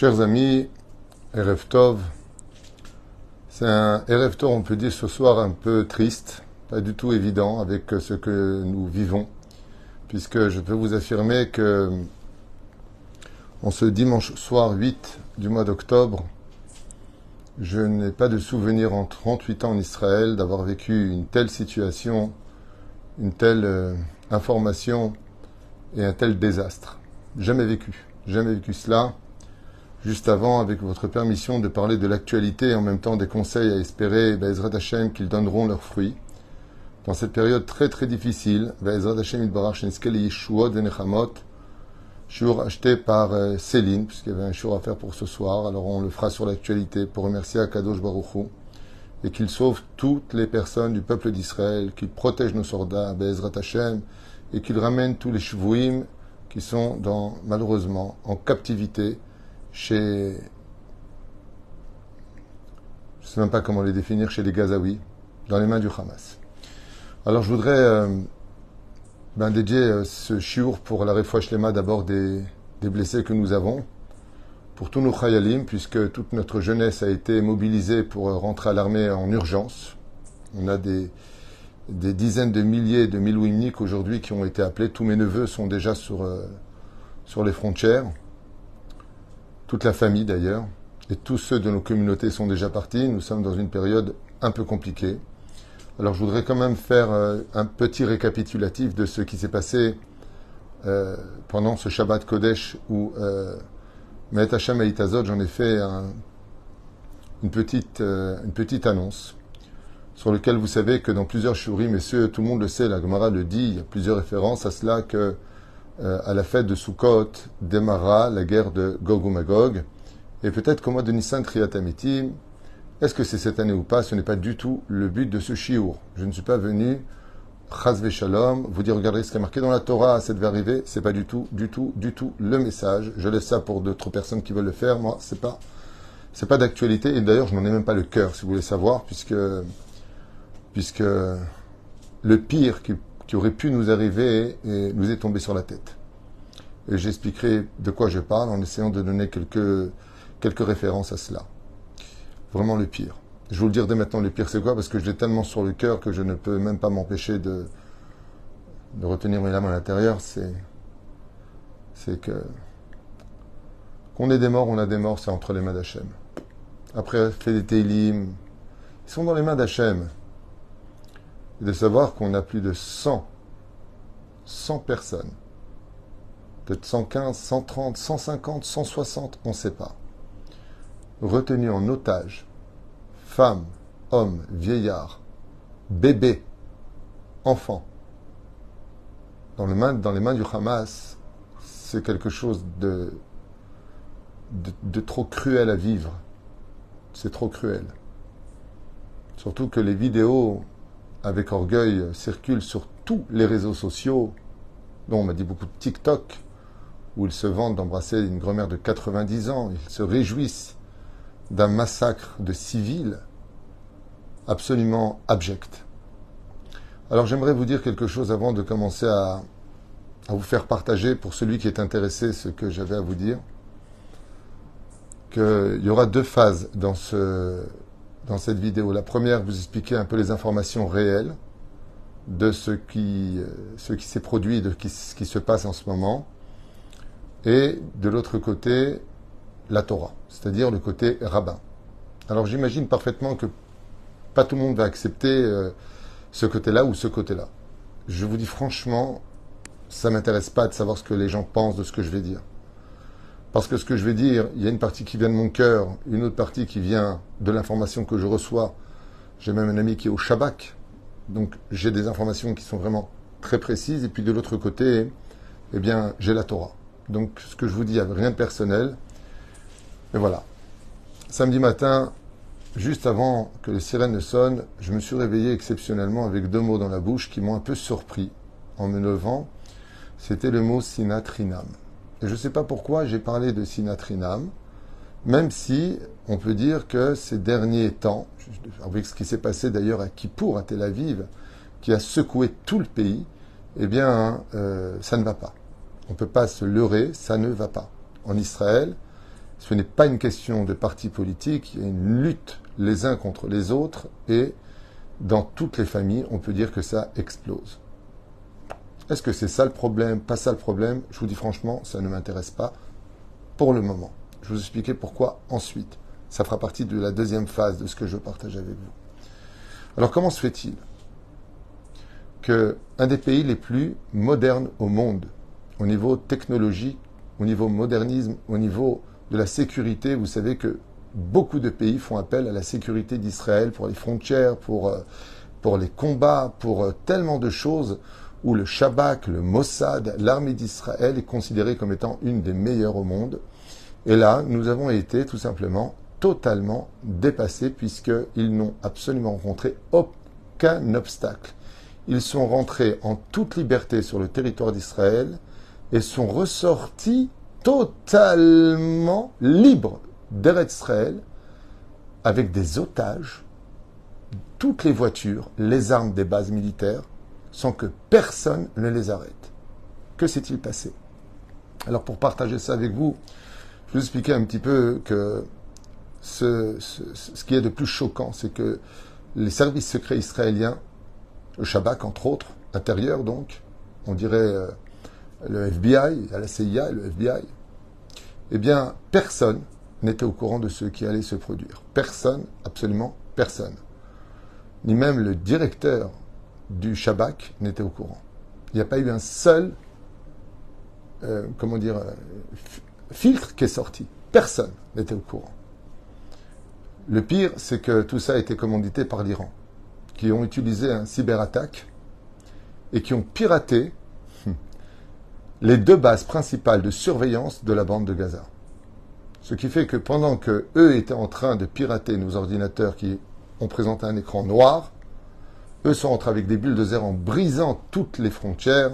Chers amis, Erev Tov, c'est un Erev Tov, on peut dire ce soir un peu triste, pas du tout évident avec ce que nous vivons, puisque je peux vous affirmer que en ce dimanche soir 8 du mois d'octobre, je n'ai pas de souvenir en 38 ans en Israël d'avoir vécu une telle situation, une telle information et un tel désastre. Jamais vécu cela. Juste avant, avec votre permission, de parler de l'actualité et en même temps des conseils à espérer, Be'ezrat Hashem, qu'ils donneront leurs fruits. Dans cette période très très difficile, Be'ezrat Hashem Yitbarach Shenizke Yeshuot Venechamot, shiur acheté par Céline, puisqu'il y avait un shiur à faire pour ce soir, alors on le fera sur l'actualité pour remercier Akadosh Baruch Hu, et qu'il sauve toutes les personnes du peuple d'Israël, qu'il protège nos soldats, Be'ezrat Hashem, et qu'il ramène tous les shvouim qui sont malheureusement en captivité, je ne sais même pas comment les définir, chez les Gazaouis, dans les mains du Hamas. Alors je voudrais dédier ce shiur pour la Refoua Shlema d'abord des blessés que nous avons, pour tous nos chayalim, puisque toute notre jeunesse a été mobilisée pour rentrer à l'armée en urgence. On a des dizaines de milliers de milouimniks aujourd'hui qui ont été appelés. Tous mes neveux sont déjà sur les frontières. Toute la famille d'ailleurs, et tous ceux de nos communautés sont déjà partis. Nous sommes dans une période un peu compliquée. Alors je voudrais quand même faire un petit récapitulatif de ce qui s'est passé pendant ce Shabbat Kodesh où Me'et Hashem Eitazot, j'en ai fait une petite annonce sur lequel vous savez que dans plusieurs shurim, et tout le monde le sait, la Gemara le dit, il y a plusieurs références à cela que à la fête de Sukkot démarra la guerre de Gog ou Magog, et peut-être qu'au mois de Nissan Triyat Amitim, est-ce que c'est cette année ou pas, ce n'est pas du tout le but de ce shiur. Je ne suis pas venu, Chas Shalom, vous dire regardez ce qui est marqué dans la Torah, ça devait arriver, c'est pas du tout le message. Je laisse ça pour d'autres personnes qui veulent le faire, moi c'est pas d'actualité, et d'ailleurs je n'en ai même pas le cœur, si vous voulez savoir, puisque le pire qui aurait pu nous arriver et nous est tombé sur la tête. Et j'expliquerai de quoi je parle en essayant de donner quelques références à cela. Vraiment le pire. Je vais vous le dire dès maintenant, le pire c'est quoi? Parce que je l'ai tellement sur le cœur que je ne peux même pas m'empêcher de retenir mes larmes à l'intérieur. C'est que qu'on ait des morts, on a des morts, c'est entre les mains d'Hachem. Après, fait des Teilim, ils sont dans les mains d'Hachem. Et de savoir qu'on a plus de 100 personnes, peut-être 115, 130, 150, 160, on ne sait pas, retenues en otage, femmes, hommes, vieillards, bébés, enfants, dans les mains du Hamas, c'est quelque chose de trop cruel à vivre. C'est trop cruel. Surtout que les vidéos avec orgueil, circulent sur tous les réseaux sociaux, dont on m'a dit beaucoup de TikTok, où ils se vantent d'embrasser une grand-mère de 90 ans, ils se réjouissent d'un massacre de civils absolument abject. Alors j'aimerais vous dire quelque chose avant de commencer à vous faire partager, pour celui qui est intéressé, ce que j'avais à vous dire, qu'il y aura deux phases dans cette vidéo. La première, vous expliquer un peu les informations réelles de ce qui s'est produit, de ce qui se passe en ce moment. Et de l'autre côté, la Torah, c'est-à-dire le côté rabbin. Alors j'imagine parfaitement que pas tout le monde va accepter ce côté-là ou ce côté-là. Je vous dis franchement, ça ne m'intéresse pas de savoir ce que les gens pensent de ce que je vais dire. Parce que ce que je vais dire, il y a une partie qui vient de mon cœur, une autre partie qui vient de l'information que je reçois. J'ai même un ami qui est au Shabak, donc j'ai des informations qui sont vraiment très précises. Et puis de l'autre côté, eh bien, j'ai la Torah. Donc ce que je vous dis, il n'y a rien de personnel. Et voilà. Samedi matin, juste avant que les sirènes ne sonnent, je me suis réveillé exceptionnellement avec deux mots dans la bouche qui m'ont un peu surpris en me levant. C'était le mot Sinatrinam. Et je ne sais pas pourquoi j'ai parlé de Sinatrinam, même si on peut dire que ces derniers temps, avec ce qui s'est passé d'ailleurs à Kippour, à Tel Aviv, qui a secoué tout le pays, eh bien, ça ne va pas. On ne peut pas se leurrer, ça ne va pas. En Israël, Ce n'est pas une question de parti politique, il y a une lutte les uns contre les autres et dans toutes les familles, on peut dire que ça explose. Est-ce que c'est ça le problème, pas ça le problème? Je vous dis franchement, ça ne m'intéresse pas pour le moment. Je vais vous expliquer pourquoi ensuite. Ça fera partie de la deuxième phase de ce que je partage avec vous. Alors comment se fait-il qu'un des pays les plus modernes au monde, au niveau technologique, au niveau modernisme, au niveau de la sécurité, vous savez que beaucoup de pays font appel à la sécurité d'Israël pour les frontières, pour les combats, pour tellement de choses où le Shabak, le Mossad, l'armée d'Israël est considérée comme étant une des meilleures au monde. Et là, nous avons été tout simplement totalement dépassés puisqu'ils n'ont absolument rencontré aucun obstacle. Ils sont rentrés en toute liberté sur le territoire d'Israël et sont ressortis totalement libres d'Eretz Israël avec des otages, toutes les voitures, les armes des bases militaires, sans que personne ne les arrête. Que s'est-il passé? Alors pour partager ça avec vous, je vais vous expliquer un petit peu que ce qui est de plus choquant, c'est que les services secrets israéliens, le Shabak entre autres, intérieur donc, on dirait le FBI, la CIA et le FBI, eh bien personne n'était au courant de ce qui allait se produire. Personne, absolument personne. Ni même le directeur du Shabak n'était au courant. Il n'y a pas eu un seul, filtre qui est sorti. Personne n'était au courant. Le pire, c'est que tout ça a été commandité par l'Iran, qui ont utilisé un cyberattaque et qui ont piraté les deux bases principales de surveillance de la bande de Gaza. Ce qui fait que pendant que eux étaient en train de pirater nos ordinateurs qui ont présenté un écran noir, eux sont entrés avec des bulldozers en brisant toutes les frontières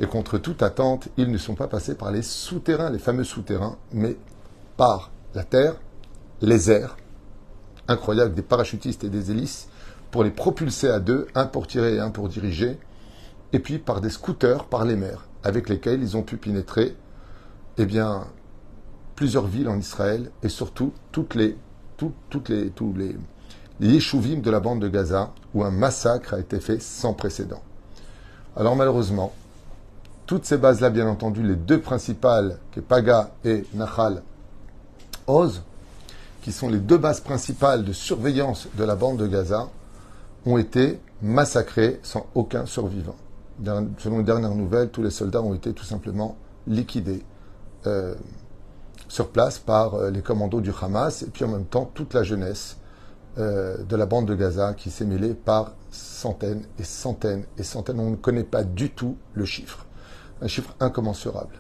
et contre toute attente, ils ne sont pas passés par les souterrains, les fameux souterrains, mais par la terre, les airs, incroyable, des parachutistes et des hélices pour les propulser à deux, un pour tirer et un pour diriger, et puis par des scooters, par les mers, avec lesquels ils ont pu pénétrer, plusieurs villes en Israël et surtout tous les yeshuvim de la bande de Gaza où un massacre a été fait sans précédent. Alors malheureusement, toutes ces bases-là, bien entendu, les deux principales, qui est Paga et Nahal Oz, qui sont les deux bases principales de surveillance de la bande de Gaza, ont été massacrées sans aucun survivant. Selon les dernières nouvelles, tous les soldats ont été tout simplement liquidés sur place par les commandos du Hamas et puis en même temps toute la jeunesse de la bande de Gaza qui s'est mêlée par centaines et centaines et centaines. On ne connaît pas du tout le chiffre. Un chiffre incommensurable.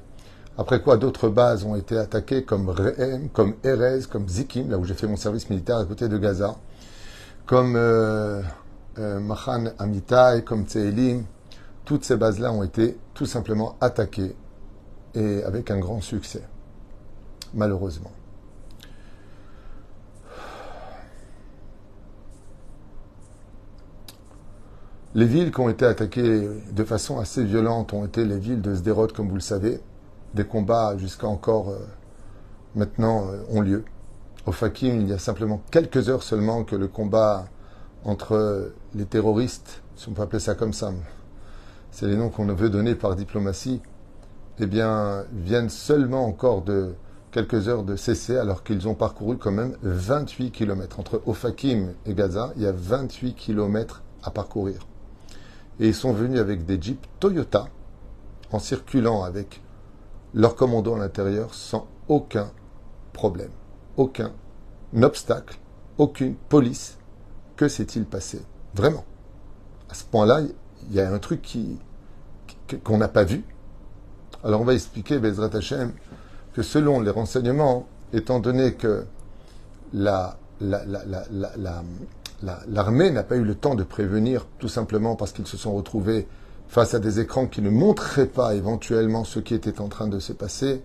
Après quoi, d'autres bases ont été attaquées comme Rehem, comme Erez, comme Zikim, là où j'ai fait mon service militaire à côté de Gaza, comme Machan Amitai, comme Tseelim. Toutes ces bases-là ont été tout simplement attaquées et avec un grand succès, malheureusement. Les villes qui ont été attaquées de façon assez violente ont été les villes de Sderot, comme vous le savez. Des combats jusqu'à encore maintenant ont lieu. Au Fakim, il y a simplement quelques heures seulement que le combat entre les terroristes, si on peut appeler ça comme ça, c'est les noms qu'on veut donner par diplomatie, viennent seulement encore de quelques heures de cesser alors qu'ils ont parcouru quand même 28 km. Entre Ofakim et Gaza, il y a 28 km à parcourir. Et ils sont venus avec des jeeps Toyota en circulant avec leurs commandos à l'intérieur sans aucun problème, aucun obstacle, aucune police. Que s'est-il passé? Vraiment. À ce point-là, il y a un truc qu'on n'a pas vu. Alors on va expliquer, Bezrat Hashem, que selon les renseignements, étant donné que l'armée n'a pas eu le temps de prévenir, tout simplement parce qu'ils se sont retrouvés face à des écrans qui ne montreraient pas éventuellement ce qui était en train de se passer,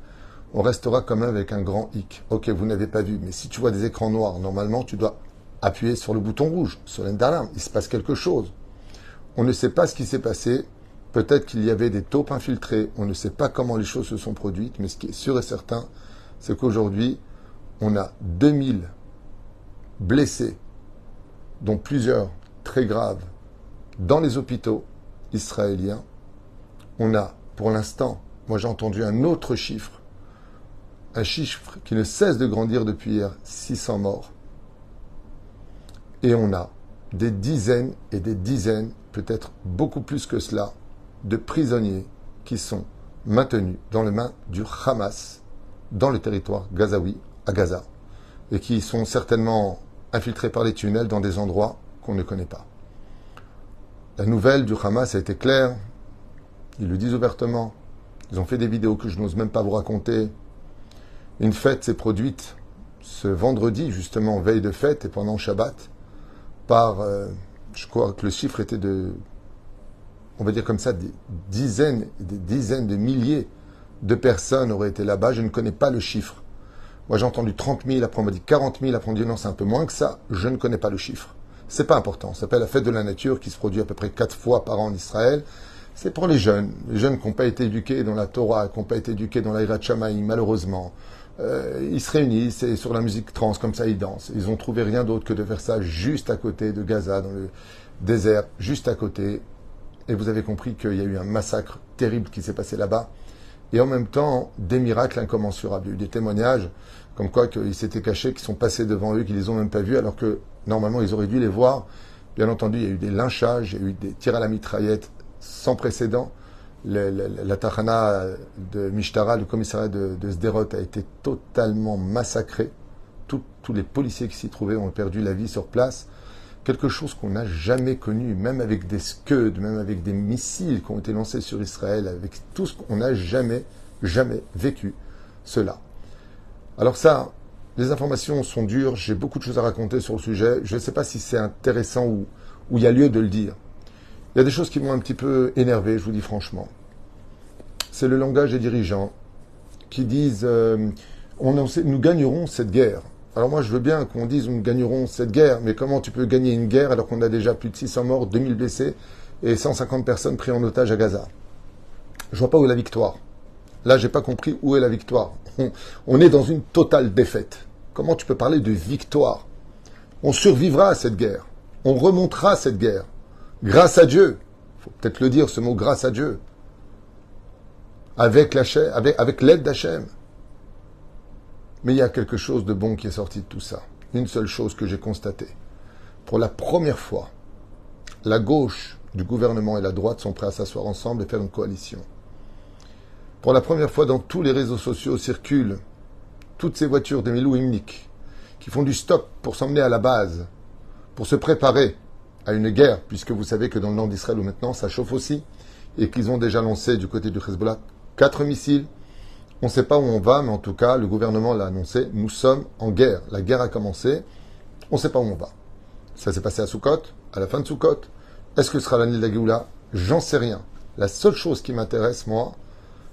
on restera quand même avec un grand hic. Ok, vous n'avez pas vu, mais si tu vois des écrans noirs, normalement tu dois appuyer sur le bouton rouge, sur l'alarme, il se passe quelque chose. On ne sait pas ce qui s'est passé, peut-être qu'il y avait des taupes infiltrées, on ne sait pas comment les choses se sont produites, mais ce qui est sûr et certain, c'est qu'aujourd'hui, On a 2000 blessés, dont plusieurs très graves, dans les hôpitaux israéliens. On a, pour l'instant, moi j'ai entendu un autre chiffre, un chiffre qui ne cesse de grandir depuis hier, 600 morts. Et on a des dizaines et des dizaines, peut-être beaucoup plus que cela, de prisonniers qui sont maintenus dans les mains du Hamas, dans le territoire gazaoui, à Gaza, et qui sont certainement infiltrés par les tunnels dans des endroits qu'on ne connaît pas. La nouvelle du Hamas a été claire, ils le disent ouvertement, ils ont fait des vidéos que je n'ose même pas vous raconter. Une fête s'est produite ce vendredi, justement, veille de fête et pendant Shabbat, par, je crois que le chiffre était de, on va dire comme ça, des dizaines de milliers de personnes auraient été là-bas. Je ne connais pas le chiffre. Moi, j'ai entendu 30 000, après on m'a dit 40 000, après on m'a dit non, c'est un peu moins que ça. Je ne connais pas le chiffre. C'est pas important. Ça s'appelle la fête de la nature qui se produit à peu près 4 fois par an en Israël. C'est pour les jeunes qui n'ont pas été éduqués dans la Torah, qui n'ont pas été éduqués dans la Hirat Shamayim, malheureusement. Ils se réunissent et sur la musique trans, comme ça, ils dansent. Ils ont trouvé rien d'autre que de faire ça juste à côté de Gaza, dans le désert, juste à côté. Et vous avez compris qu'il y a eu un massacre terrible qui s'est passé là-bas. Et en même temps, des miracles incommensurables. Il y a eu des témoignages comme quoi qu'ils s'étaient cachés, qui sont passés devant eux, qu'ils les ont même pas vus, alors que normalement ils auraient dû les voir. Bien entendu, il y a eu des lynchages, il y a eu des tirs à la mitraillette sans précédent. La Tachana de Mishtara, le commissariat de Sderot, a été totalement massacré. Tous les policiers qui s'y trouvaient ont perdu la vie sur place. Quelque chose qu'on n'a jamais connu, même avec des Scud, même avec des missiles qui ont été lancés sur Israël, avec tout ce qu'on n'a jamais vécu cela. Alors ça, les informations sont dures, j'ai beaucoup de choses à raconter sur le sujet, je ne sais pas si c'est intéressant ou il y a lieu de le dire. Il y a des choses qui m'ont un petit peu énervé, je vous dis franchement. C'est le langage des dirigeants qui disent nous gagnerons cette guerre. Alors moi je veux bien qu'on dise nous gagnerons cette guerre, mais comment tu peux gagner une guerre alors qu'on a déjà plus de 600 morts, 2000 blessés et 150 personnes prises en otage à Gaza? Je vois pas où est la victoire. Là, j'ai pas compris où est la victoire. On est dans une totale défaite. Comment tu peux parler de victoire? On survivra à cette guerre. On remontera à cette guerre. Grâce à Dieu. Il faut peut-être le dire, ce mot, grâce à Dieu. Avec l'aide d'Hachem. Mais il y a quelque chose de bon qui est sorti de tout ça. Une seule chose que j'ai constatée. Pour la première fois, la gauche du gouvernement et la droite sont prêts à s'asseoir ensemble et faire une coalition. Pour la première fois, dans tous les réseaux sociaux circulent toutes ces voitures de Miloumnik qui font du stop pour s'emmener à la base, pour se préparer à une guerre, puisque vous savez que dans le nord d'Israël où maintenant ça chauffe aussi, et qu'ils ont déjà lancé du côté du Hezbollah 4 missiles. On ne sait pas où on va, mais en tout cas, le gouvernement l'a annoncé, nous sommes en guerre. La guerre a commencé, on ne sait pas où on va. Ça s'est passé à Sukkot, à la fin de Sukkot. Est-ce que ce sera l'année de la Géoula? J'en sais rien. La seule chose qui m'intéresse, moi,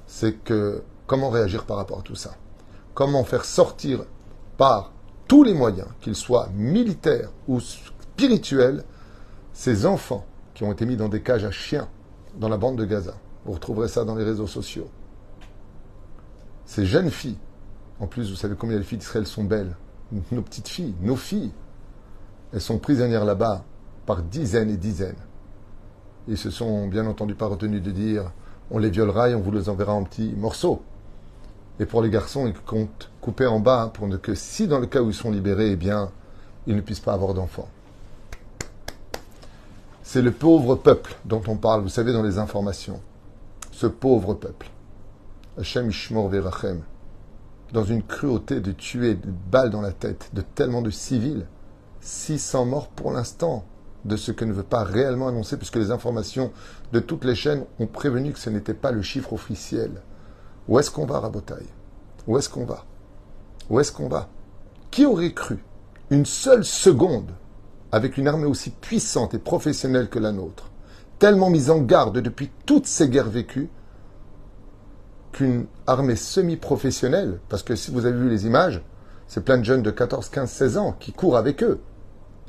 c'est que comment réagir par rapport à tout ça. Comment faire sortir par tous les moyens, qu'ils soient militaires ou spirituels, ces enfants qui ont été mis dans des cages à chiens dans la bande de Gaza. Vous retrouverez ça dans les réseaux sociaux. Ces jeunes filles, en plus, vous savez combien les filles d'Israël sont belles. Nos petites filles, nos filles, elles sont prisonnières là-bas par dizaines et dizaines. Ils se sont bien entendu pas retenus de dire on les violera et on vous les enverra en petits morceaux. Et pour les garçons, ils comptent couper en bas pour que si dans le cas où ils sont libérés, eh bien, ils ne puissent pas avoir d'enfants. C'est le pauvre peuple dont on parle, vous savez, dans les informations. Ce pauvre peuple. Hachem Ishmor Verachem. Dans une cruauté de tuer, de balles dans la tête, de tellement de civils. 600 morts pour l'instant, de ce que ne veut pas réellement annoncer, puisque les informations de toutes les chaînes ont prévenu que ce n'était pas le chiffre officiel. Où est-ce qu'on va, Rabotaï? Où est-ce qu'on va? Où est-ce qu'on va? Qui aurait cru une seule seconde, avec une armée aussi puissante et professionnelle que la nôtre, tellement mise en garde depuis toutes ces guerres vécues, qu'une armée semi-professionnelle, parce que si vous avez vu les images, c'est plein de jeunes de 14, 15, 16 ans qui courent avec eux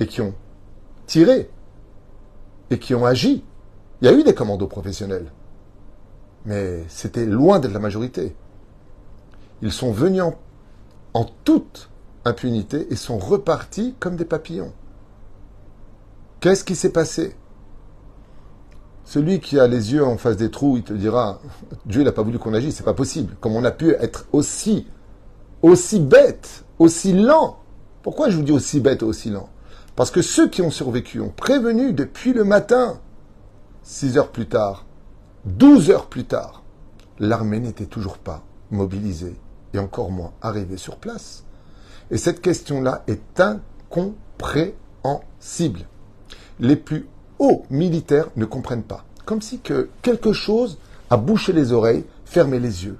et qui ont tiré et qui ont agi. Il y a eu des commandos professionnels, mais c'était loin d'être la majorité. Ils sont venus en toute impunité et sont repartis comme des papillons. Qu'est-ce qui s'est passé? Celui qui a les yeux en face des trous, il te dira, Dieu n'a pas voulu qu'on agisse, c'est pas possible. Comme on a pu être aussi bête, aussi lent. Pourquoi je vous dis aussi bête et aussi lent? Parce que ceux qui ont survécu ont prévenu depuis le matin, 6 heures plus tard, 12 heures plus tard, l'armée n'était toujours pas mobilisée et encore moins arrivée sur place. Et cette question-là est incompréhensible. Les plus hauts militaires ne comprennent pas. Comme si que quelque chose a bouché les oreilles, fermé les yeux.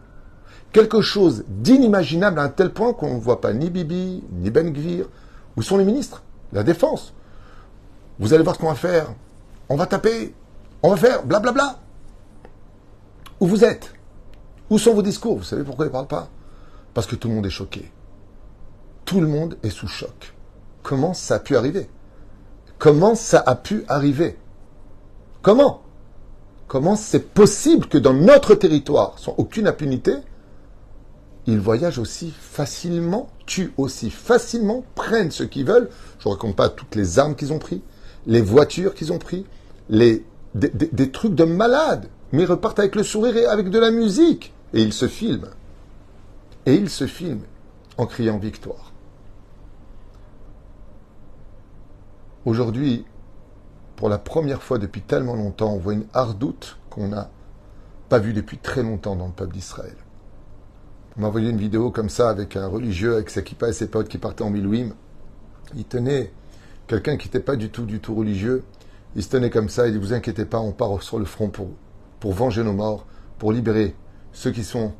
Quelque chose d'inimaginable à un tel point qu'on ne voit pas ni Bibi, ni Ben Gvir. Où sont les ministres? La défense. Vous allez voir ce qu'on va faire. On va taper. On va faire blablabla. Où vous êtes? Où sont vos discours? Vous savez pourquoi ils ne parlent pas? Parce que tout le monde est choqué. Tout le monde est sous choc. Comment ça a pu arriver? Comment ça a pu arriver? Comment c'est possible que dans notre territoire, sans aucune impunité, ils voyagent aussi facilement, tuent aussi facilement, prennent ce qu'ils veulent? Je ne raconte pas toutes les armes qu'ils ont pris, les voitures qu'ils ont pris, des trucs de malades, mais ils repartent avec le sourire et avec de la musique. Et ils se filment. Et ils se filment en criant victoire. Aujourd'hui, pour la première fois depuis tellement longtemps, on voit une hardoute qu'on n'a pas vue depuis très longtemps dans le peuple d'Israël. On m'a envoyé une vidéo comme ça avec un religieux, avec sa kippa et ses potes qui partaient en Milouim. Il tenait quelqu'un qui n'était pas du tout religieux. Il se tenait comme ça, il dit, vous inquiétez pas, on part sur le front pour venger nos morts, pour libérer ceux qui sont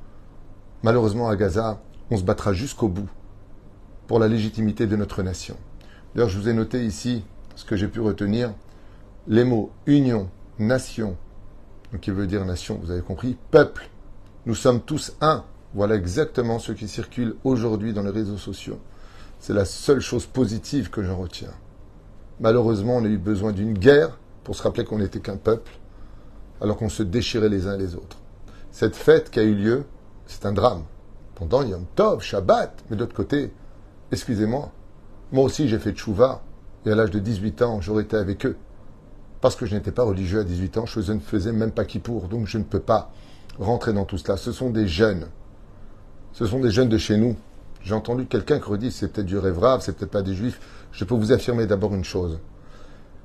malheureusement à Gaza. On se battra jusqu'au bout pour la légitimité de notre nation. D'ailleurs, je vous ai noté ici ce que j'ai pu retenir. Les mots union, nation, donc qui veut dire nation, vous avez compris, peuple, nous sommes tous un. Voilà exactement ce qui circule aujourd'hui dans les réseaux sociaux. C'est la seule chose positive que j'en retiens. Malheureusement, on a eu besoin d'une guerre pour se rappeler qu'on n'était qu'un peuple, alors qu'on se déchirait les uns les autres. Cette fête qui a eu lieu, c'est un drame. Pendant Yom Tov, Shabbat, mais d'autre côté, excusez-moi, moi aussi j'ai fait tchouva, et à l'âge de 18 ans, j'aurais été avec eux. Parce que je n'étais pas religieux à 18 ans, je ne faisais même pas kippour, donc je ne peux pas rentrer dans tout cela. Ce sont des jeunes. Ce sont des jeunes de chez nous. J'ai entendu quelqu'un qui redit, c'est peut-être du rêve, c'est peut-être pas des juifs. Je peux vous affirmer d'abord une chose.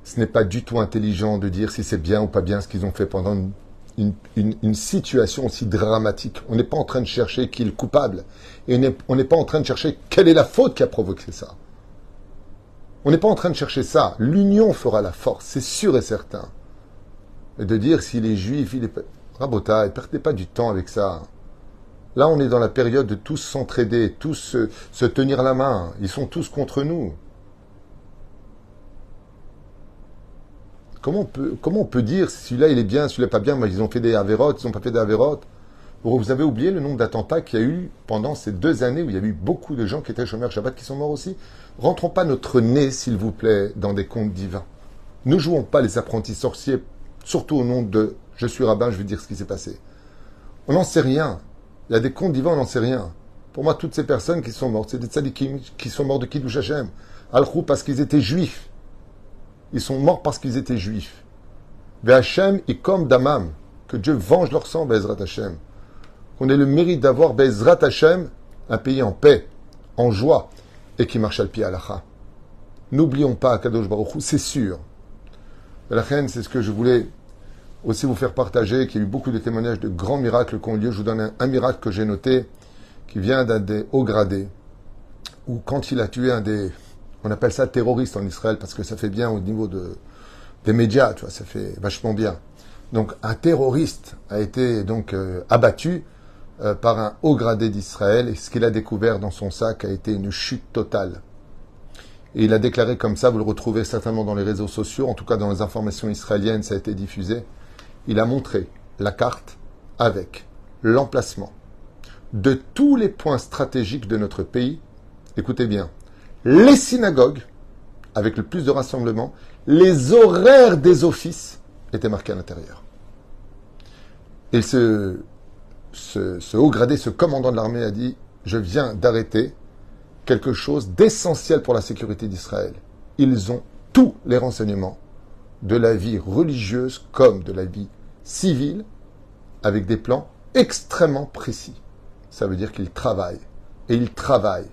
Ce n'est pas du tout intelligent de dire si c'est bien ou pas bien ce qu'ils ont fait pendant une situation aussi dramatique. On n'est pas en train de chercher qui est le coupable. Et on n'est pas en train de chercher quelle est la faute qui a provoqué ça. On n'est pas en train de chercher ça. L'union fera la force, c'est sûr et certain. Et de dire s'il est juif, il est... Rabotaï, perdez pas du temps avec ça. Là, on est dans la période de tous s'entraider, tous se tenir la main. Ils sont tous contre nous. Comment on peut dire si celui-là il est bien, celui-là pas bien, mais ils ont fait des avérotes, ils n'ont pas fait des avérotes? Vous avez oublié le nombre d'attentats qu'il y a eu pendant ces 2 années où il y a eu beaucoup de gens qui étaient chômeurs Shabbat qui sont morts aussi. Rentrons pas notre nez, s'il vous plaît, dans des contes divins. Ne jouons pas les apprentis sorciers, surtout au nom de « je suis rabbin, je vais dire ce qui s'est passé ». On n'en sait rien. Il y a des contes divins, on n'en sait rien. Pour moi, toutes ces personnes qui sont mortes, c'est des tzadikim qui sont morts de Kiddush Hashem. Al-Khou parce qu'ils étaient juifs. Ils sont morts parce qu'ils étaient juifs. Ve'Hashem ikom damam. Que Dieu venge leur sang, Be'ezrat Hashem. Qu'on ait le mérite d'avoir Be'ezrat Hashem, un pays en paix, en joie, et qui marche al pied halacha. N'oublions pas Kadosh Baruch Hu, c'est sûr. La reine, c'est ce que je voulais aussi vous faire partager, qu'il y a eu beaucoup de témoignages de grands miracles qui ont lieu. Je vous donne un miracle que j'ai noté, qui vient d'un des hauts gradés, où quand il a tué un des, on appelle ça terroriste en Israël, parce que ça fait bien au niveau des médias, tu vois, ça fait vachement bien. Donc un terroriste a été donc abattu par un haut gradé d'Israël, et ce qu'il a découvert dans son sac a été une chute totale. Et il a déclaré comme ça, vous le retrouvez certainement dans les réseaux sociaux, en tout cas dans les informations israéliennes, ça a été diffusé. Il a montré la carte avec l'emplacement de tous les points stratégiques de notre pays. Écoutez bien, les synagogues, avec le plus de rassemblements, les horaires des offices étaient marqués à l'intérieur. Et ce haut gradé, ce commandant de l'armée a dit, je viens d'arrêter quelque chose d'essentiel pour la sécurité d'Israël. Ils ont tous les renseignements de la vie religieuse comme de la vie civile avec des plans extrêmement précis. Ça veut dire qu'ils travaillent. Et ils travaillent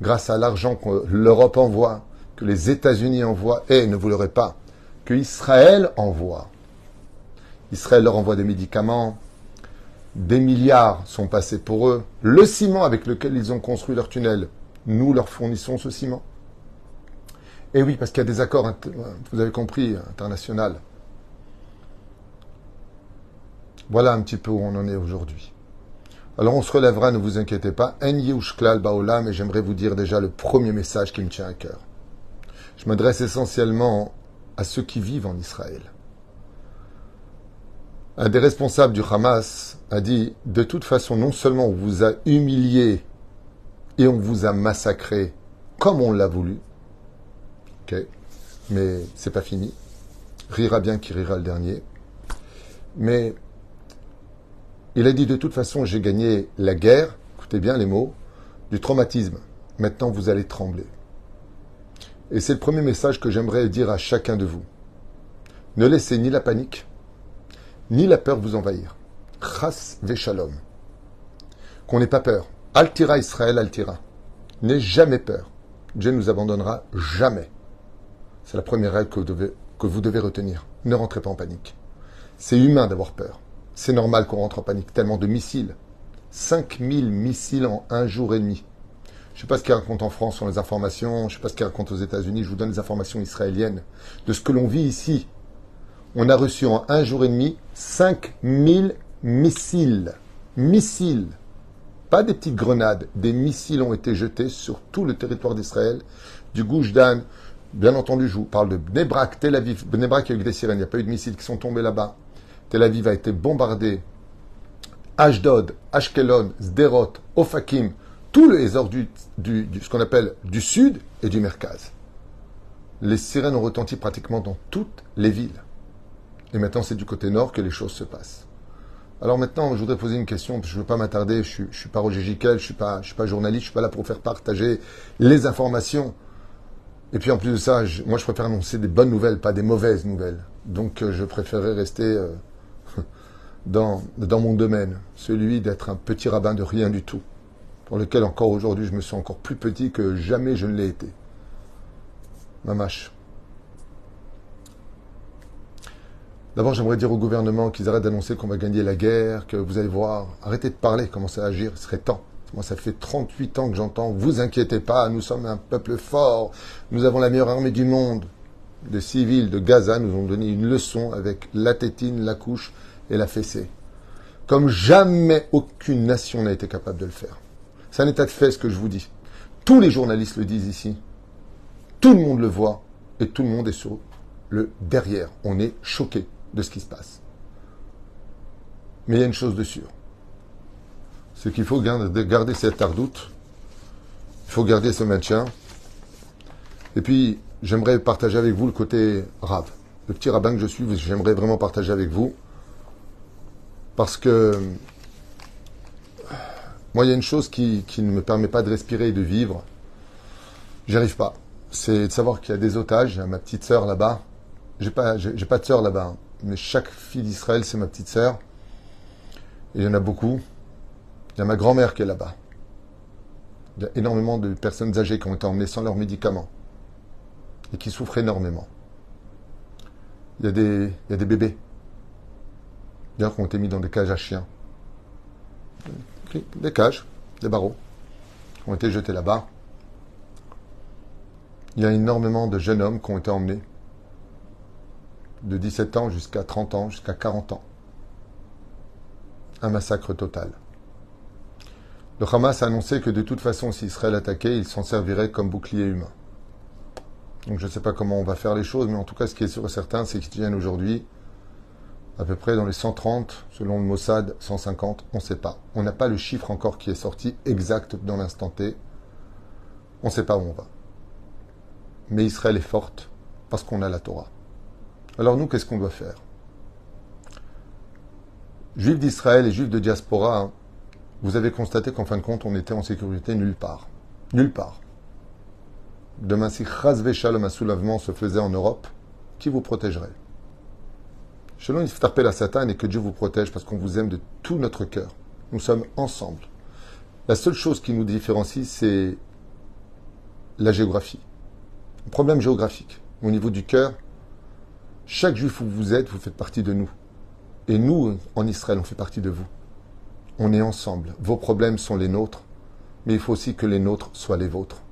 grâce à l'argent que l'Europe envoie, que les États-Unis envoient, et ne vous l'aurez pas, que Israël envoie. Israël leur envoie des médicaments, des milliards sont passés pour eux. Le ciment avec lequel ils ont construit leur tunnel, nous leur fournissons ce ciment. Et oui, parce qu'il y a des accords, vous avez compris, internationaux. Voilà un petit peu où on en est aujourd'hui. Alors on se relèvera, ne vous inquiétez pas. En Yehushklal Baolam, et j'aimerais vous dire déjà le premier message qui me tient à cœur. Je m'adresse essentiellement à ceux qui vivent en Israël. Un des responsables du Hamas a dit, de toute façon, non seulement on vous a humilié et on vous a massacré comme on l'a voulu, ok, mais c'est pas fini. Rira bien qui rira le dernier. Mais il a dit, de toute façon, j'ai gagné la guerre, écoutez bien les mots, du traumatisme. Maintenant, vous allez trembler. Et c'est le premier message que j'aimerais dire à chacun de vous. Ne laissez ni la panique, ni la peur vous envahir. Chas veshalom. Qu'on n'ait pas peur. Altira Israël, altira. N'aie jamais peur. Dieu ne nous abandonnera jamais. C'est la première règle que vous devez retenir. Ne rentrez pas en panique. C'est humain d'avoir peur. C'est normal qu'on rentre en panique. Tellement de missiles. 5000 missiles en un jour et demi. Je ne sais pas ce qu'ils racontent en France sur les informations. Je ne sais pas ce qu'ils racontent aux États-Unis. Je vous donne les informations israéliennes. De ce que l'on vit ici. On a reçu en un jour et demi 5000 missiles. Missiles. Pas des petites grenades. Des missiles ont été jetés sur tout le territoire d'Israël. Du Gush Dan. Bien entendu, je vous parle de Bnei Brak, Tel Aviv. Bnei Brak, il y a eu des sirènes. Il n'y a pas eu de missiles qui sont tombés là-bas. Tel Aviv a été bombardé. Ashdod, Ashkelon, Sderot, Ofakim. Tout le Hezor ce qu'on appelle du sud et du Merkaz. Les sirènes ont retenti pratiquement dans toutes les villes. Et maintenant, c'est du côté nord que les choses se passent. Alors maintenant, je voudrais poser une question, parce que je ne veux pas m'attarder, je suis pas Roger Giquel, je suis pas journaliste, je suis pas là pour faire partager les informations. Et puis en plus de ça, moi je préfère annoncer des bonnes nouvelles, pas des mauvaises nouvelles. Donc je préférerais rester dans mon domaine, celui d'être un petit rabbin de rien du tout, pour lequel encore aujourd'hui je me sens encore plus petit que jamais je ne l'ai été. Mamache. D'abord, j'aimerais dire au gouvernement qu'ils arrêtent d'annoncer qu'on va gagner la guerre, que vous allez voir, arrêtez de parler, commencez à agir, il serait temps. Moi, ça fait 38 ans que j'entends, vous inquiétez pas, nous sommes un peuple fort, nous avons la meilleure armée du monde. Les civils de Gaza nous ont donné une leçon avec la tétine, la couche et la fessée. Comme jamais aucune nation n'a été capable de le faire. C'est un état de fait ce que je vous dis. Tous les journalistes le disent ici. Tout le monde le voit et tout le monde est sur le derrière. On est choqué de ce qui se passe. Mais il y a une chose de sûre. C'est qu'il faut garder cette ardoute. Il faut garder ce maintien. Et puis, j'aimerais partager avec vous le côté rave. Le petit rabbin que je suis, j'aimerais vraiment partager avec vous. Parce que moi, il y a une chose qui ne me permet pas de respirer et de vivre. J'y arrive pas. C'est de savoir qu'il y a des otages. Il y a ma petite sœur là-bas. J'ai pas de sœur là-bas. Hein. Mais chaque fille d'Israël, c'est ma petite sœur. Et il y en a beaucoup. Il y a ma grand-mère qui est là-bas. Il y a énormément de personnes âgées qui ont été emmenées sans leurs médicaments. Et qui souffrent énormément. Il y a des bébés. D'ailleurs, qui ont été mis dans des cages à chiens. Des cages, des barreaux, qui ont été jetés là-bas. Il y a énormément de jeunes hommes qui ont été emmenés. De 17 ans jusqu'à 30 ans, jusqu'à 40 ans. Un massacre total. Le Hamas a annoncé que de toute façon, si Israël attaquait, il s'en servirait comme bouclier humain. Donc je ne sais pas comment on va faire les choses, mais en tout cas, ce qui est sûr et certain, c'est qu'ils tiennent aujourd'hui à peu près dans les 130, selon le Mossad, 150, on ne sait pas. On n'a pas le chiffre encore qui est sorti exact dans l'instant T. On ne sait pas où on va. Mais Israël est forte parce qu'on a la Torah. Alors nous, qu'est-ce qu'on doit faire? Juifs d'Israël et juifs de diaspora, hein, vous avez constaté qu'en fin de compte, on était en sécurité nulle part. Nulle part. Demain, si Chazvé Shalom, un soulèvement se faisait en Europe, qui vous protégerait? Shalom Yiftarpé la Satan et que Dieu vous protège parce qu'on vous aime de tout notre cœur. Nous sommes ensemble. La seule chose qui nous différencie, c'est la géographie. Un problème géographique. Au niveau du cœur, chaque juif où vous êtes, vous faites partie de nous. Et nous, en Israël, on fait partie de vous. On est ensemble. Vos problèmes sont les nôtres, mais il faut aussi que les nôtres soient les vôtres.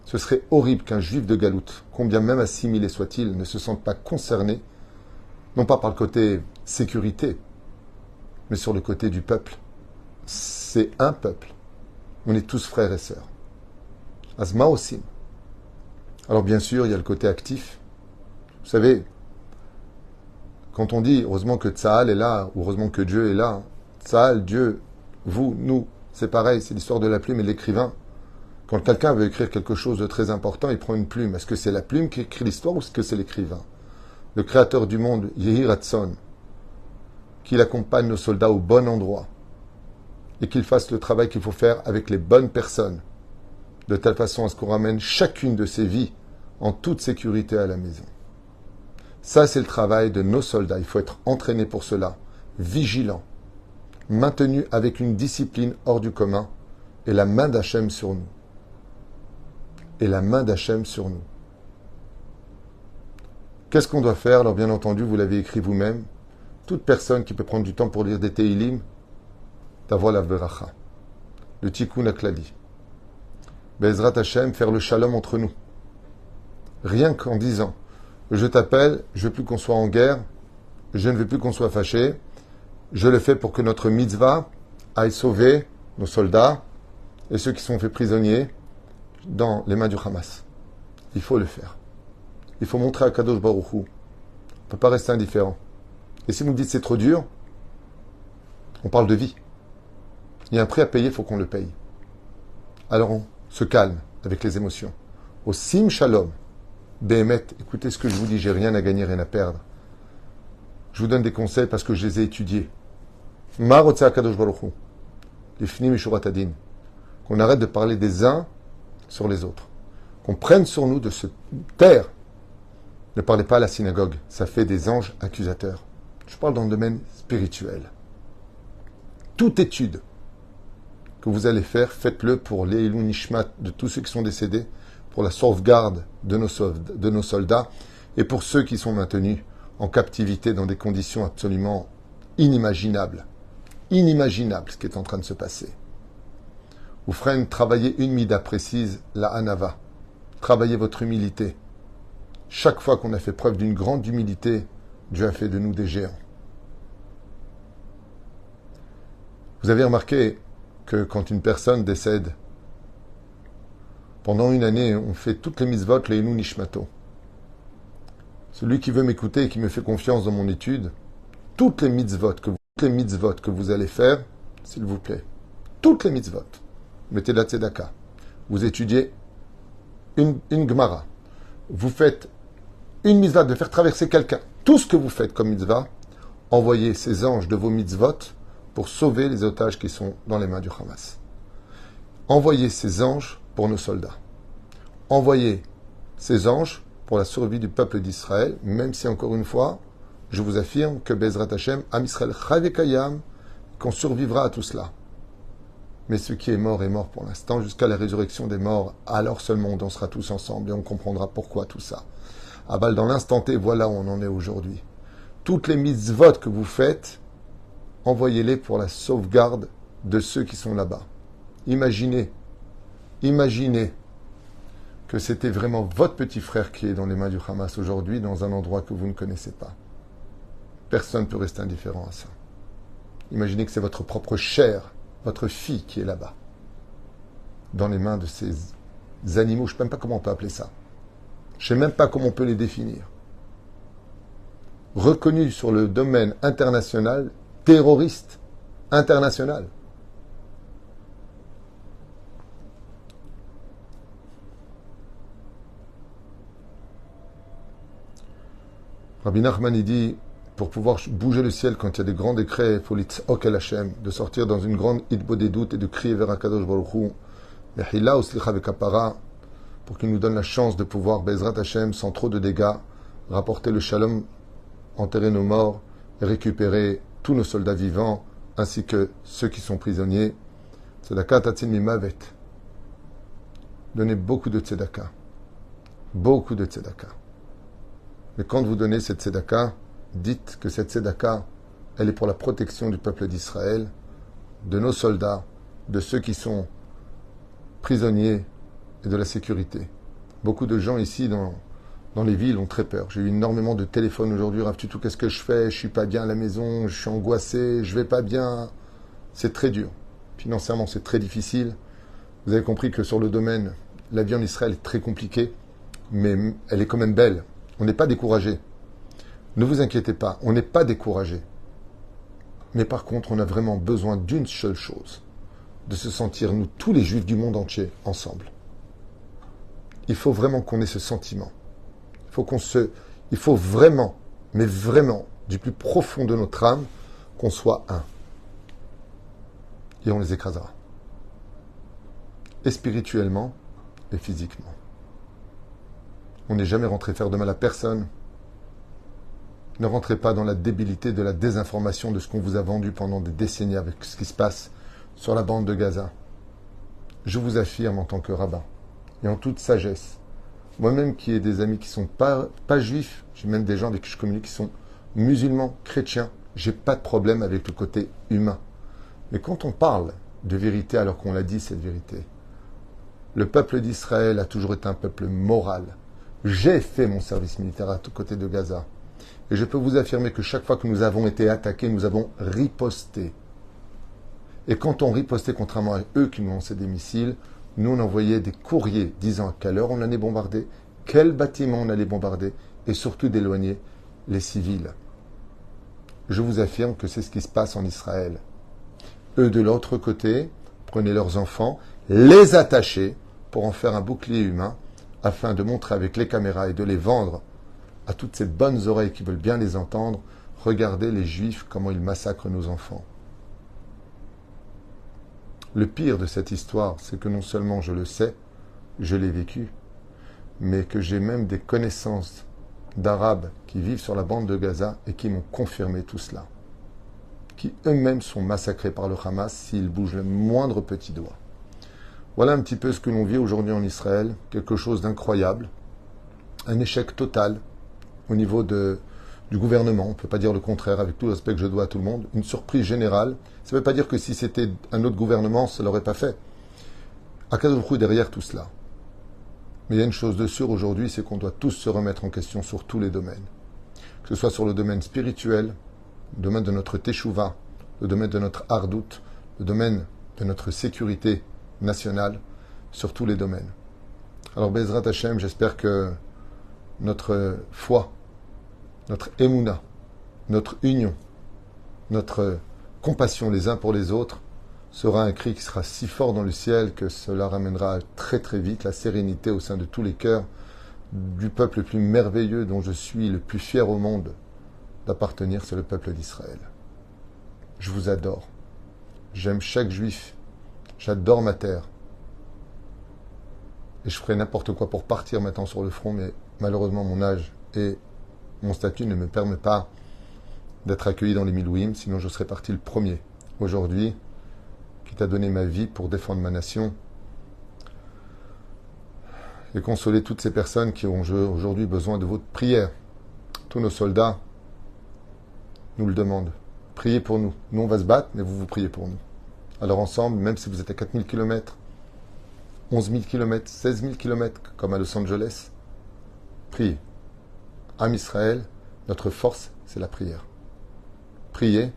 Ce serait horrible qu'un juif de Galoute, combien même assimilé soit-il, ne se sente pas concerné, non pas par le côté sécurité, mais sur le côté du peuple. C'est un peuple. On est tous frères et sœurs. Asma aussi. Alors bien sûr, il y a le côté actif. Vous savez, quand on dit heureusement que Tsahal est là, ou heureusement que Dieu est là, Tsahal, Dieu, vous, nous, c'est pareil, c'est l'histoire de la plume et de l'écrivain. Quand quelqu'un veut écrire quelque chose de très important, il prend une plume. Est-ce que c'est la plume qui écrit l'histoire ou est-ce que c'est l'écrivain? Le créateur du monde, Yehi Ratson, qu'il accompagne nos soldats au bon endroit et qu'il fasse le travail qu'il faut faire avec les bonnes personnes, de telle façon à ce qu'on ramène chacune de ces vies en toute sécurité à la maison. Ça, c'est le travail de nos soldats. Il faut être entraîné pour cela, vigilant, maintenu avec une discipline hors du commun et la main d'Hachem sur nous. Et la main d'Hachem sur nous. Qu'est-ce qu'on doit faire? Alors bien entendu, vous l'avez écrit vous-même. Toute personne qui peut prendre du temps pour lire des Teilim, d'avoir la Veracha, le Tikkun Aklali. Be'ezrat Hashem, faire le shalom entre nous. Rien qu'en disant, je t'appelle, je veux plus qu'on soit en guerre, je ne veux plus qu'on soit fâché, je le fais pour que notre mitzvah aille sauver nos soldats et ceux qui sont faits prisonniers dans les mains du Hamas. Il faut le faire. Il faut montrer à Kadosh Baruch Hu. On ne peut pas rester indifférent. Et si vous me dites c'est trop dur, on parle de vie. Il y a un prix à payer, il faut qu'on le paye. Alors on se calme avec les émotions. Au Sim Shalom, Behemet, écoutez ce que je vous dis, j'ai rien à gagner, rien à perdre. Je vous donne des conseils parce que je les ai étudiés. Marotza Kadosh Baruch Hu. Lifnim Mishurat Adin. Qu'on arrête de parler des uns sur les autres. Qu'on prenne sur nous de se taire. Ne parlez pas à la synagogue. Ça fait des anges accusateurs. Je parle dans le domaine spirituel. Toute étude que vous allez faire, faites-le pour l'Eilou Nishmat de tous ceux qui sont décédés, pour la sauvegarde de nos soldats et pour ceux qui sont maintenus en captivité dans des conditions absolument inimaginables. Inimaginable ce qui est en train de se passer. Oufren, travaillez une mida précise, la Hanava. Travaillez votre humilité. Chaque fois qu'on a fait preuve d'une grande humilité, Dieu a fait de nous des géants. Vous avez remarqué que quand une personne décède, pendant une année, on fait toutes les mitzvot, les Inu Nishmato. Celui qui veut m'écouter et qui me fait confiance dans mon étude, toutes les mitzvot que vous allez faire, s'il vous plaît, toutes les mitzvot, mettez la tzedaka, vous étudiez une Gemara, vous faites une mitzvah de faire traverser quelqu'un, tout ce que vous faites comme mitzvah, envoyez ces anges de vos mitzvot pour sauver les otages qui sont dans les mains du Hamas. Envoyez ces anges pour nos soldats. Envoyez ces anges pour la survie du peuple d'Israël, même si encore une fois, je vous affirme que Bezrat Hashem, Am Israël Chavekayam, qu'on survivra à tout cela. Mais ce qui est mort pour l'instant, jusqu'à la résurrection des morts, alors seulement on dansera tous ensemble et on comprendra pourquoi tout ça. Aval, dans l'instant T, voilà où on en est aujourd'hui. Toutes les mitzvot que vous faites, envoyez-les pour la sauvegarde de ceux qui sont là-bas. Imaginez que c'était vraiment votre petit frère qui est dans les mains du Hamas aujourd'hui, dans un endroit que vous ne connaissez pas. Personne ne peut rester indifférent à ça. Imaginez que c'est votre propre chair, votre fille qui est là-bas, dans les mains de ces animaux. Je ne sais même pas comment on peut appeler ça. Je ne sais même pas comment on peut les définir. Reconnus sur le domaine international, terroriste international. Rabbi Nachman, il dit, pour pouvoir bouger le ciel quand il y a des grands décrets, il faut l'Itzhok el Hashem, de sortir dans une grande hitbodédoute et de crier vers Akadosh Baruch Hu, Mechila uslicha vekapara, pour qu'il nous donne la chance de pouvoir, Bezrat Hashem, sans trop de dégâts, rapporter le shalom, enterrer nos morts et récupérer tous nos soldats vivants, ainsi que ceux qui sont prisonniers. Tzedaka tatzin mimavet. Donnez beaucoup de tzedaka. Beaucoup de tzedaka. Mais quand vous donnez cette tzedaka, dites que cette tzedaka, elle est pour la protection du peuple d'Israël, de nos soldats, de ceux qui sont prisonniers et de la sécurité. Beaucoup de gens ici dans les villes ont très peur. J'ai eu énormément de téléphones aujourd'hui. Rav Tutu, qu'est-ce que je fais? Je suis pas bien à la maison, je suis angoissé, je vais pas bien. C'est très dur. Financièrement, c'est très difficile. Vous avez compris que sur le domaine, la vie en Israël est très compliquée, mais elle est quand même belle. On n'est pas découragé. Ne vous inquiétez pas, on n'est pas découragé. Mais par contre, on a vraiment besoin d'une seule chose, de se sentir, nous, tous les Juifs du monde entier, ensemble. Il faut vraiment qu'on ait ce sentiment. Il faut vraiment, mais vraiment, du plus profond de notre âme, qu'on soit un. Et on les écrasera. Et spirituellement, et physiquement. On n'est jamais rentré faire de mal à personne. Ne rentrez pas dans la débilité de la désinformation de ce qu'on vous a vendu pendant des décennies avec ce qui se passe sur la bande de Gaza. Je vous affirme en tant que rabbin, et en toute sagesse, moi-même qui ai des amis qui ne sont pas juifs, j'ai même des gens avec qui je communique qui sont musulmans, chrétiens, j'ai pas de problème avec le côté humain. Mais quand on parle de vérité alors qu'on l'a dit cette vérité, le peuple d'Israël a toujours été un peuple moral. J'ai fait mon service militaire à côté de Gaza. Et je peux vous affirmer que chaque fois que nous avons été attaqués, nous avons riposté. Et quand on ripostait, contrairement à eux qui nous lançaient des missiles, nous on envoyait des courriers disant à quelle heure on allait bombarder, quel bâtiment on allait bombarder, et surtout d'éloigner les civils. Je vous affirme que c'est ce qui se passe en Israël. Eux, de l'autre côté, prenaient leurs enfants, les attachaient pour en faire un bouclier humain, afin de montrer avec les caméras et de les vendre à toutes ces bonnes oreilles qui veulent bien les entendre. Regardez les Juifs, comment ils massacrent nos enfants. Le pire de cette histoire, c'est que non seulement je le sais, je l'ai vécu, mais que j'ai même des connaissances d'Arabes qui vivent sur la bande de Gaza et qui m'ont confirmé tout cela. Qui eux-mêmes sont massacrés par le Hamas s'ils bougent le moindre petit doigt. Voilà un petit peu ce que l'on vit aujourd'hui en Israël, quelque chose d'incroyable, un échec total au niveau du gouvernement, on ne peut pas dire le contraire, avec tout le respect que je dois à tout le monde, une surprise générale. Ça ne veut pas dire que si c'était un autre gouvernement, ça ne l'aurait pas fait. Akadosh Baruch Hu est derrière tout cela. Mais il y a une chose de sûre aujourd'hui, c'est qu'on doit tous se remettre en question sur tous les domaines. Que ce soit sur le domaine spirituel, le domaine de notre teshuva, le domaine de notre hardout, le domaine de notre sécurité nationale, sur tous les domaines. Alors Bezrat Hashem, j'espère que notre foi, notre émouna, notre union, notre compassion les uns pour les autres sera un cri qui sera si fort dans le ciel que cela ramènera très très vite la sérénité au sein de tous les cœurs du peuple le plus merveilleux dont je suis le plus fier au monde d'appartenir, c'est le peuple d'Israël. Je vous adore. J'aime chaque juif. J'adore ma terre. Et je ferai n'importe quoi pour partir maintenant sur le front, mais malheureusement mon âge et mon statut ne me permet pas d'être accueilli dans les Milouïm, sinon je serais parti le premier. Aujourd'hui, quitte à donner ma vie pour défendre ma nation et consoler toutes ces personnes qui ont aujourd'hui besoin de votre prière. Tous nos soldats nous le demandent. Priez pour nous. Nous, on va se battre, mais vous priez pour nous. Alors ensemble, même si vous êtes à 4000 km, 11 000 km, 16 000 km, comme à Los Angeles, priez. Am Israël, notre force, c'est la prière. Priez,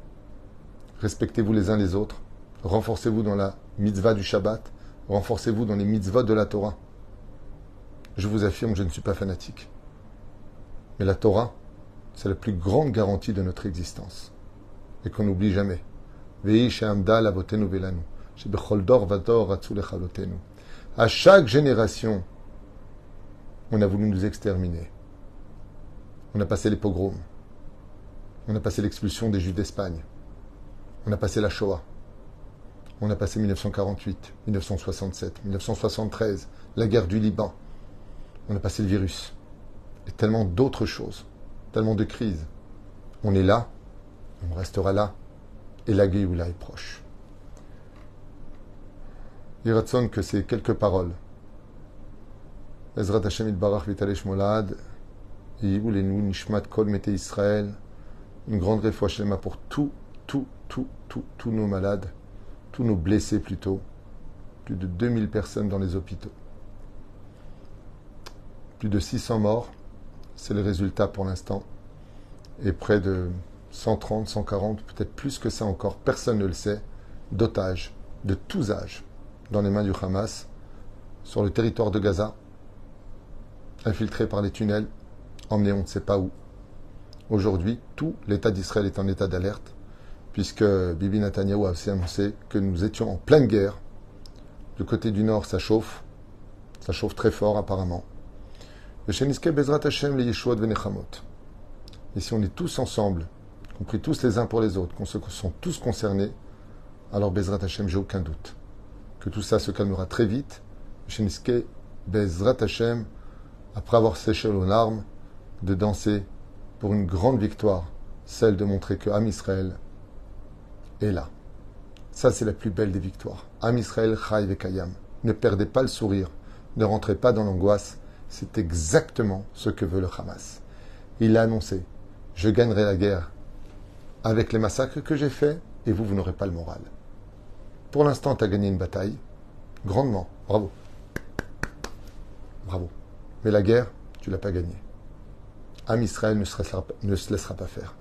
respectez-vous les uns les autres, renforcez-vous dans la mitzvah du Shabbat, renforcez-vous dans les mitzvot de la Torah. Je vous affirme que je ne suis pas fanatique. Mais la Torah, c'est la plus grande garantie de notre existence. Et qu'on n'oublie jamais. À chaque génération, on a voulu nous exterminer. On a passé les pogroms. On a passé l'expulsion des Juifs d'Espagne. On a passé la Shoah. On a passé 1948, 1967, 1973, la guerre du Liban. On a passé le virus. Et tellement d'autres choses, tellement de crises. On est là, on restera là, et la Géoula est proche. Yiratson que ces quelques paroles, Ezrat Hashem Itbarach Vitalesh Molad, Yibulenu Nishmat Kol Mete Israël, une grande réfoua shlema pour tous nos malades, tous nos blessés plutôt, plus de 2000 personnes dans les hôpitaux. Plus de 600 morts, c'est le résultat pour l'instant, et près de 130, 140, peut-être plus que ça encore, personne ne le sait, d'otages de tous âges dans les mains du Hamas, sur le territoire de Gaza, infiltrés par les tunnels, emmenés on ne sait pas où. Aujourd'hui, tout l'État d'Israël est en état d'alerte, puisque Bibi Netanyahou a aussi annoncé que nous étions en pleine guerre. Du côté du nord, ça chauffe très fort apparemment. Et si on est tous ensemble, compris tous les uns pour les autres, qu'on sont tous concernés, alors Bezrat Hashem, j'ai aucun doute que tout ça se calmera très vite. Sheniske Bezrat Hashem, après avoir séché nos larmes, de danser pour une grande victoire, celle de montrer que Am Israël est là. Ça, c'est la plus belle des victoires. Am Israël Chai Vekayam. Ne perdez pas le sourire, ne rentrez pas dans l'angoisse. C'est exactement ce que veut le Hamas. Il a annoncé, je gagnerai la guerre avec les massacres que j'ai faits, et vous n'aurez pas le moral. Pour l'instant, tu as gagné une bataille, grandement, bravo. Bravo. Mais la guerre, tu ne l'as pas gagnée. Am Israël ne se laissera pas faire.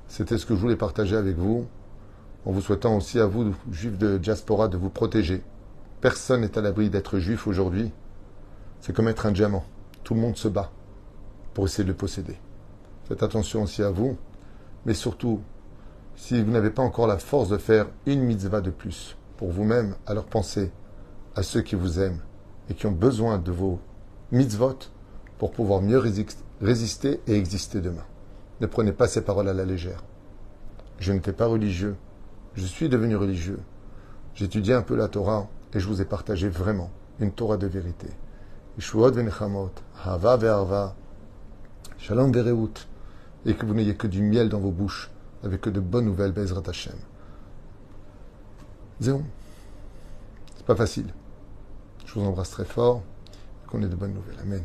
C'était ce que je voulais partager avec vous, en vous souhaitant aussi à vous, juifs de diaspora, de vous protéger. Personne n'est à l'abri d'être juif aujourd'hui. C'est comme être un diamant. Tout le monde se bat pour essayer de le posséder. Faites attention aussi à vous, mais surtout, si vous n'avez pas encore la force de faire une mitzvah de plus pour vous-même, alors pensez à ceux qui vous aiment et qui ont besoin de vos mitzvot pour pouvoir mieux résister et exister demain. Ne prenez pas ces paroles à la légère. Je n'étais pas religieux. Je suis devenu religieux. J'étudiais un peu la Torah et je vous ai partagé vraiment une Torah de vérité. Yeshuot venechamot, hava ve'arva, shalom ve'reut, et que vous n'ayez que du miel dans vos bouches, avec que de bonnes nouvelles, Bezrat Hashem. Zéon. C'est pas facile. Je vous embrasse très fort, et qu'on ait de bonnes nouvelles. Amen.